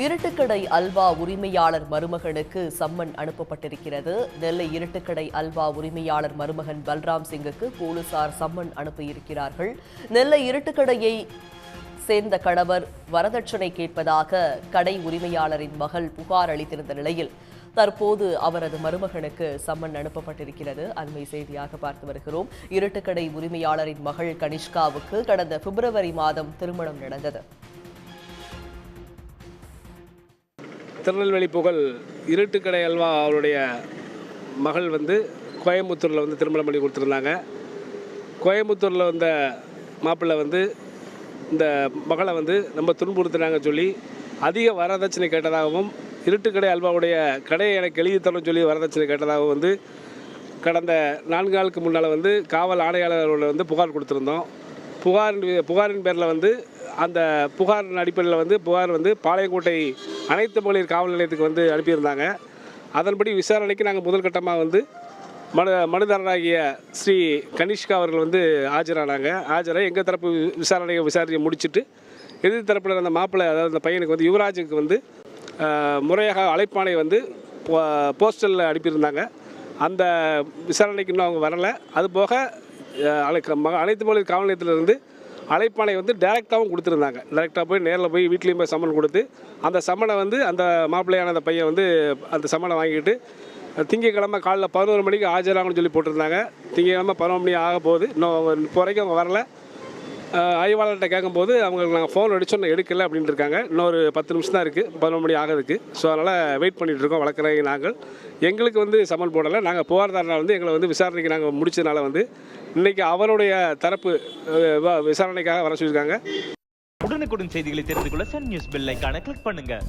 இருட்டுக்கடை அல்வா உரிமையாளர் மருமகனுக்கு சம்மன் அனுப்பப்பட்டிருக்கிறது. நெல்லை இருட்டுக்கடை அல்வா உரிமையாளர் மருமகன் பல்ராம் சிங்குக்கு போலீசார் சம்மன் அனுப்பியிருக்கிறார்கள். நெல்லை இருட்டுக்கடையை சேர்ந்த கணவர் வரதட்சணை கேட்பதாக கடை உரிமையாளரின் மகள் புகார் அளித்திருந்த நிலையில் தற்போது அவரது மருமகனுக்கு சம்மன் அனுப்பப்பட்டிருக்கிறது. அண்மை செய்தியாக பார்த்து வருகிறோம். இருட்டுக்கடை உரிமையாளரின் மகள் கனிஷ்காவுக்கு கடந்த பிப்ரவரி மாதம் திருமணம் நடந்தது. திருநெல்வேலி புகழ் இருட்டுக்கடை அல்வா அவருடைய மகள் கோயம்புத்தூரில் திருமணம் பண்ணி கொடுத்துருந்தாங்க. கோயம்புத்தூரில் வந்த மாப்பிள்ளை இந்த மகளை நம்ம துன்புறுத்தினாங்க சொல்லி அதிக வரதட்சணை கேட்டதாகவும், இருட்டுக்கடை அல்வாவுடைய கடையை எனக்கு எழுதி தரணும்னு சொல்லி வரதட்சணை கேட்டதாகவும் கடந்த 4 நாளுக்கு முன்னால் காவல் ஆணையாளர்கள் புகார் கொடுத்துருந்தோம். புகாரின் பேரில் அந்த புகாரின் அடிப்படையில் புகார் பாளையங்கோட்டை அனைத்து மகளிர் காவல் நிலையத்துக்கு அனுப்பியிருந்தாங்க. அதன்படி விசாரணைக்கு நாங்கள் முதல் கட்டமாக மனுதாரராகிய ஸ்ரீ கனிஷ்கா அவர்கள் ஆஜரானாங்க. ஆஜராக எங்கள் தரப்பு விசாரித்து முடிச்சுட்டு எதிர் தரப்பில் அந்த மாப்பிள்ளை, அதாவது அந்த பையனுக்கு யுவராஜுக்கு முறையாக அழைப்பானை போஸ்டலில் அனுப்பியிருந்தாங்க. அந்த விசாரணைக்கு இன்னும் அவங்க வரலை. அதுபோக அனைத்து மகளிர் காவல் நிலையத்திலிருந்து அழைப்பானை டைரெக்டாகவும் கொடுத்துருந்தாங்க. டைரெக்டாக போய் நேரில் போய் வீட்லேயும் போய் சம்மன் கொடுத்து அந்த சம்மனை அந்த மாப்பிள்ளையான அந்த பையன் அந்த சம்மனை வாங்கிட்டு திங்கக்கிழமை காலைல 11 மணிக்கு ஆஜராகணும்னு சொல்லி போட்டிருந்தாங்க. திங்கக்கிழமை 11 மணி ஆக போகுது. இன்னும் இப்போ வரைக்கும் அவங்க வரல. ஆய்வாளர்கிட்ட கேட்கும்போது அவங்களுக்கு நாங்கள் ஃபோன் அடித்தோம், எடுக்கலை அப்படின்ட்டு இருக்காங்க. இன்னொரு 10 நிமிஷம் தான் இருக்குது 11 மணி ஆகிறதுக்கு. ஸோ அதனால் வெயிட் பண்ணிகிட்டு இருக்கோம். வழக்கறிஞர் நாங்கள் எங்களுக்கு சம்மன் போடலை. நாங்கள் புகார்தாரனால் எங்களை விசாரணைக்கு நாங்கள் முடிச்சதுனால இன்றைக்கி அவருடைய தரப்பு விசாரணைக்காக வர சொல்லியிருக்காங்க. உடனுக்குடன் செய்திகளை தெரிந்து கொள்ள சன் நியூஸ் பெல் ஐகானை கிளிக் பண்ணுங்கள்.